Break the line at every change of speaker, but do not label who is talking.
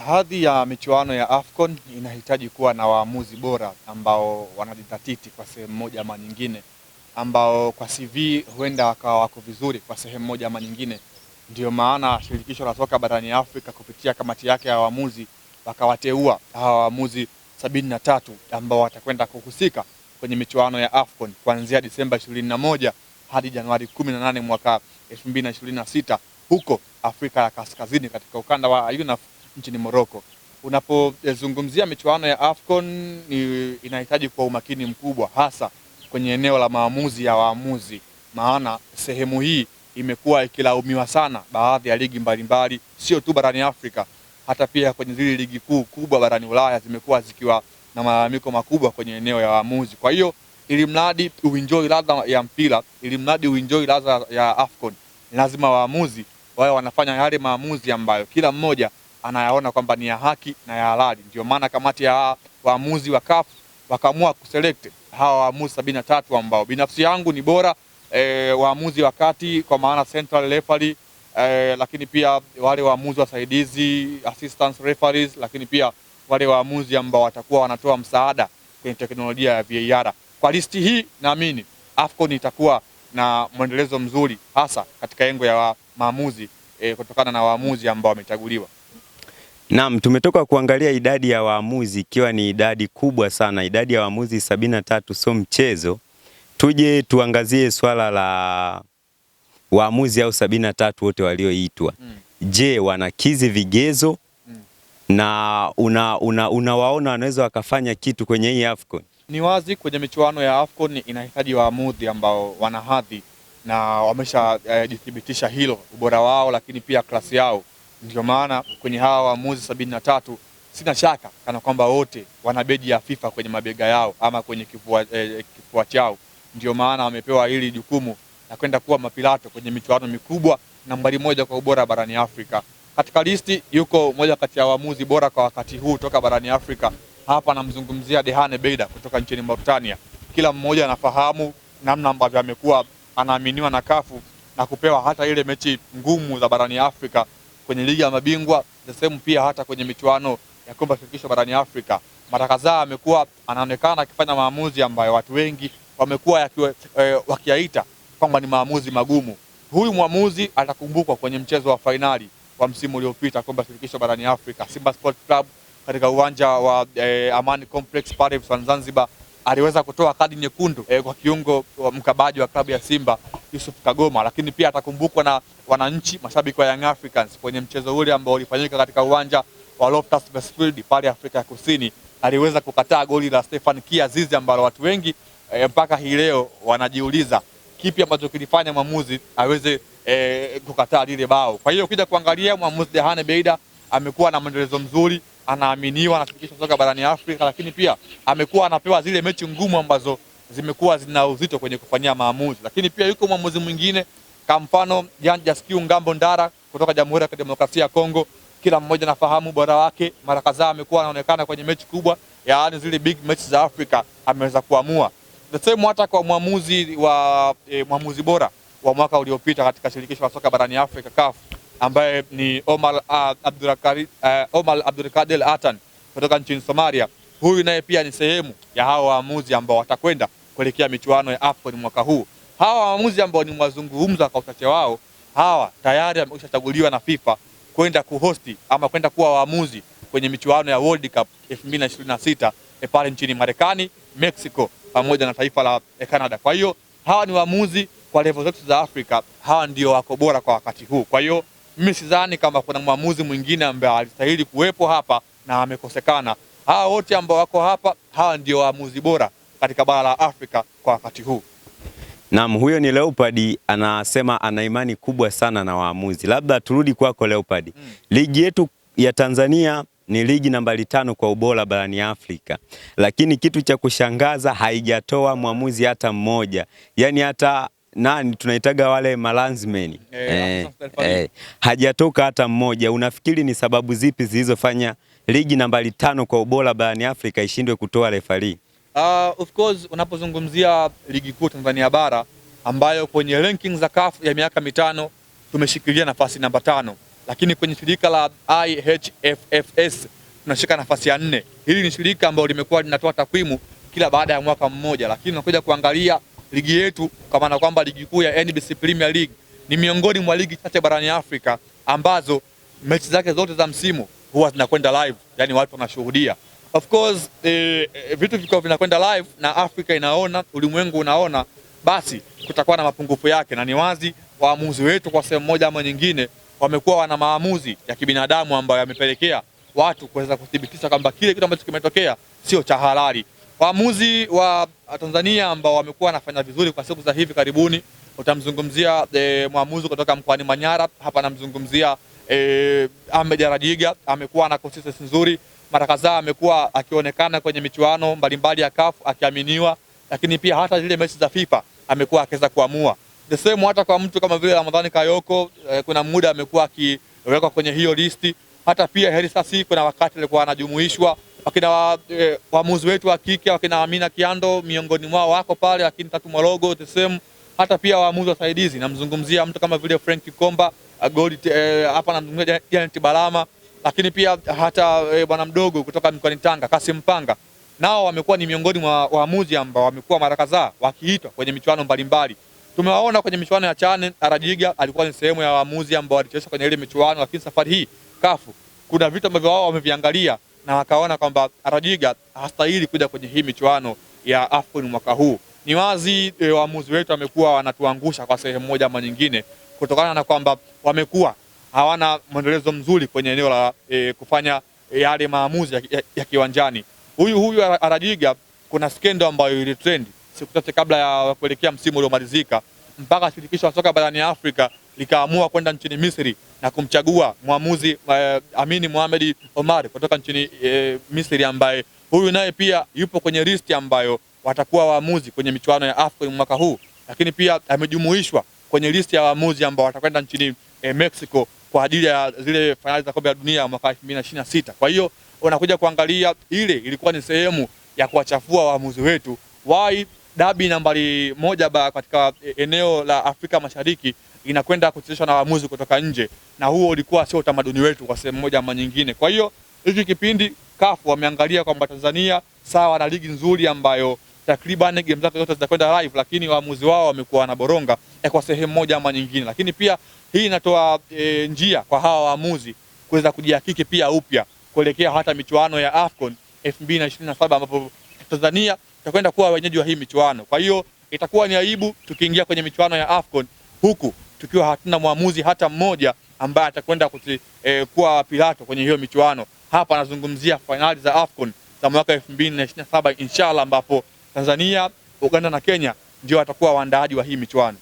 Hadhi ya michuano ya AFCON inahitaji kuwa na waamuzi bora ambao wanajidhatiti kwa sehemu moja ama nyingine, ambao kwa CV huenda wakawa wako vizuri kwa sehemu moja ama nyingine. Ndio maana shirikisho la soka barani Afrika kupitia kamati yake ya waamuzi wakawateua hawa waamuzi 73 ambao watakwenda kuhusika kwenye michuano ya AFCON kuanzia Disemba 21 hadi Januari 18 mwaka 2026 huko Afrika ya Kaskazini katika ukanda wa UNAF nchini Morocco. Unapozungumzia michuano ya AFCON inahitaji kwa umakini mkubwa, hasa kwenye eneo la maamuzi ya waamuzi, maana sehemu hii imekuwa ikilaumiwa sana baadhi ya ligi mbalimbali, sio tu barani Afrika, hata pia kwenye zile ligi kubwa barani Ulaya zimekuwa zikiwa na malalamiko makubwa kwenye eneo ya waamuzi. Kwa hiyo ili mradi uenjoy ladha ya mpira, ili mradi uenjoy ladha ya AFCON, lazima waamuzi wao wanafanya yale maamuzi ambayo kila mmoja anayaona kwamba ni ya haki na ya halali. Ndio maana kamati ya waamuzi wa CAF wakaamua kuselect hawa waamuzi 73 ambao binafsi yangu ni bora, waamuzi wa kati kwa maana central referee, lakini pia wale waamuzi wasaidizi assistant referees, lakini pia wale waamuzi ambao watakuwa wanatoa msaada kwenye teknolojia ya VAR. Kwa listi hii naamini AFCON itakuwa na mwendelezo mzuri, hasa katika engo ya maamuzi kutokana na waamuzi ambao wamechaguliwa.
Naam, tumetoka kuangalia idadi ya waamuzi ikiwa ni idadi kubwa sana. Idadi ya waamuzi 73 sio mchezo. Tuje tuangazie swala la waamuzi au 73 wote walioitwa. Je, wanakizi vigezo? Na unawaona wanaweza wakafanya kitu kwenye hii AFCON?
Ni wazi kwenye michuano ya AFCON inahitaji waamuzi ambao wana hadhi na wamesha jithibitisha hilo, ubora wao lakini pia klasi yao. Ndio maana kwenye hawa waamuzi 73 sina shaka kana kwamba wote wana beji ya FIFA kwenye mabega yao ama kwenye kifua chao. Ndio maana wamepewa hili jukumu na kwenda kuwa mapilato kwenye michuano mikubwa nambari moja kwa ubora barani Afrika. Katika listi yuko moja kati ya waamuzi bora kwa wakati huu toka barani Afrika. Hapa namzungumzia Dehane Beida kutoka nchini Mauritania. Kila mmoja anafahamu namna ambavyo amekuwa anaaminiwa na CAF na kupewa hata ile mechi ngumu za barani Afrika kwenye ligi ya mabingwa, the same pia hata kwenye michuano ya kombe la shirikisho barani Afrika. Mara kadhaa amekuwa anaonekana akifanya maamuzi ambayo watu wengi wamekuwa wakiyaita kwamba ni maamuzi magumu. Huyu mwamuzi atakumbukwa kwenye mchezo wa fainali wa msimu uliopita kombe la shirikisho barani Afrika, Simba Sports Club katika uwanja wa Amani Complex pale Zanzibar. Aliweza kutoa kadi nyekundu kwa kiungo wa mkabaji wa klabu ya Simba Yusuf Kagoma, lakini pia atakumbukwa na wananchi mashabiki wa Young Africans kwenye mchezo ule ambao ulifanyika katika uwanja wa Loftus Versfeld pale Afrika ya Kusini. Aliweza kukataa goli la Stefan Kiazizi ambalo watu wengi mpaka hii leo wanajiuliza kipi ambacho kilifanya mwamuzi aweze kukataa lile bao. Kwa hiyo ukija kuangalia mwamuzi Dehane Beida amekuwa na mwendelezo mzuri, anaaminiwa na shirikisho soka barani Afrika, lakini pia amekuwa anapewa zile mechi ngumu ambazo zimekuwa zina uzito kwenye kufanyia maamuzi. Lakini pia yuko mwamuzi mwingine kama mfano Jean Jasquier Ngambo Ndara kutoka Jamhuri ya Kidemokrasia ya Kongo. Kila mmoja anafahamu bora wake, mara kadhaa amekuwa anaonekana kwenye mechi kubwa, yaani zile big matches za Afrika ameweza kuamua. The same hata kwa mwamuzi bora wa mwaka uliopita katika shirikisho la soka barani Afrika CAF, ambaye ni Omar Abdulkadir Atan kutoka nchini Somalia. Huyu naye pia ni sehemu ya hawa waamuzi ambao watakwenda kuelekea michuano ya AFCON mwaka huu. Hawa waamuzi ambao ni wazungumza kwa uchache wao, hawa tayari wameshachaguliwa na FIFA kwenda kuhosti ama kwenda kuwa waamuzi kwenye michuano ya World Cup 2026 pale nchini Marekani, Mexico pamoja na taifa la Canada. Kwa hiyo hawa ni waamuzi kwa level zote za Afrika, hawa ndio wako bora kwa wakati huu. Kwa hiyo mimi sidhani kama kuna mwamuzi mwingine ambaye alistahili kuwepo hapa na amekosekana. Hawa wote ambao wako hapa, hawa ndio waamuzi bora katika bara la Afrika kwa wakati huu.
Naam, huyo ni Leopard, anasema ana imani kubwa sana na waamuzi. Labda turudi kwako Leopard. Ligi yetu ya Tanzania ni ligi nambari 5 kwa ubora barani Afrika. Lakini kitu cha kushangaza haijatoa mwamuzi hata mmoja. Yaani hata nani tunaitaga wale malanzmeni hajatoka hata mmoja. Unafikiri ni sababu zipi zilizofanya ligi nambari 5 kwa ubora barani Afrika ishindwe kutoa referee?
Of course unapozungumzia ligi kuu Tanzania bara ambayo kwenye rankings za CAF ya miaka 5 tumeshikilia nafasi namba 5. lakini kwenye shirika la IHFFS tunashika nafasi ya 4. Hili ni shirika ambalo limekuwa linatoa takwimu kila baada ya mwaka mmoja, lakini unakuja kuangalia ligi yetu, kwa maana kwamba ligi kuu ya NBC Premier League ni miongoni mwa ligi chache barani Afrika ambazo mechi zake zote za msimu huwa zinakwenda live, yani watu wanashuhudia. Of course vitu vikao vinakwenda live na Afrika inaona, ulimwengu unaona, basi kutakuwa na mapungufu yake, na ni wazi waamuzi wetu kwa sehemu moja ama nyingine wamekuwa wana maamuzi ya kibinadamu ambayo yamepelekea watu kuweza kuthibitisha kwamba kile kitu ambacho kimetokea sio cha halali. Waamuzi wa Tanzania ambao wamekuwa wanafanya vizuri kwa siku za hivi karibuni, utamzungumzia mwamuzi kutoka mkoani Manyara, hapa namzungumzia Ahmed Arajiga. Amekuwa na consistency nzuri, mara kadhaa amekuwa akionekana kwenye michuano mbalimbali ya CAF akiaminiwa, lakini pia hata zile mechi za FIFA amekuwa akiweza kuamua. The same hata kwa mtu kama vile Ramadhani Kayoko, kuna muda amekuwa akiwekwa kwenye hiyo listi. Hata pia Hersi Sasi kuna wakati alikuwa anajumuishwa. Wakina waamuzi wetu wa kike, wakina Amina Kiando miongoni mwao wako pale, lakini Tatu Morogo the same. Hata pia waamuzi wasaidizi, namzungumzia mtu kama vile Frank Komba, hapa namzungumzia Janet Balama, lakini pia hata bwana mdogo kutoka mkoani Tanga Kasim Panga, nao wamekuwa ni miongoni mwa waamuzi ambao wamekuwa mara kadhaa wakiitwa kwenye michuano mbalimbali. Tumewaona kwenye michuano ya CHAN, Arajiga alikuwa ni sehemu ya waamuzi ambao walicheza kwenye ile michuano, lakini safari hii CAF kuna vitu ambavyo wao wameviangalia na wakaona kwamba Arajiga hastahili kuja kwenye hii michuano ya AFCON mwaka huu. Ni wazi waamuzi wetu wamekuwa wanatuangusha kwa sehemu moja ama nyingine, kutokana na kwamba wamekuwa hawana mwendelezo mzuri kwenye eneo la kufanya yale maamuzi ya kiwanjani. Huyu Arajiga, kuna skendo ambayo ile trend siku chache kabla ya kuelekea msimu uliomalizika, mpaka shirikisho la soka barani Afrika likaamua kwenda nchini Misri na kumchagua mwamuzi Amini Mohamed Omar kutoka nchini Misri, ambaye huyu naye pia yupo kwenye listi ambayo watakuwa waamuzi kwenye michuano ya AFCON mwaka huu, lakini pia amejumuishwa kwenye listi ya waamuzi ambao watakwenda nchini Mexico kwa ajili ya zile finali za kombe la dunia mwaka 2026. Kwa hiyo unakuja kuangalia, ile ilikuwa ni sehemu ya kuwachafua waamuzi wetu. Why dabi nambari 1 katika eneo la Afrika Mashariki inakwenda kuchezeshwa na waamuzi kutoka nje, na huo ulikuwa sio utamaduni wetu kwa sehemu moja ama nyingine. Kwa hiyo hiki kipindi CAF wameangalia kwamba Tanzania sawa na ligi nzuri ambayo takriban game zake zote zitakwenda live, lakini waamuzi wao wamekuwa wanaboronga kwa sehemu moja ama nyingine. Lakini pia hii inatoa njia kwa hawa waamuzi kuweza kujihakiki pia upya kuelekea hata michuano ya AFCON 2027 ambapo Tanzania itakwenda kuwa wenyeji wa hii michuano. Kwa hiyo itakuwa ni aibu tukiingia kwenye michuano ya AFCON huku tukiwa hatuna mwamuzi hata mmoja ambaye atakwenda kuwa pilato kwenye hiyo michuano. Hapa nazungumzia finali za AFCON za mwaka 2027 inshallah, ambapo Tanzania, Uganda na Kenya ndio watakuwa waandaaji wa hii michuano.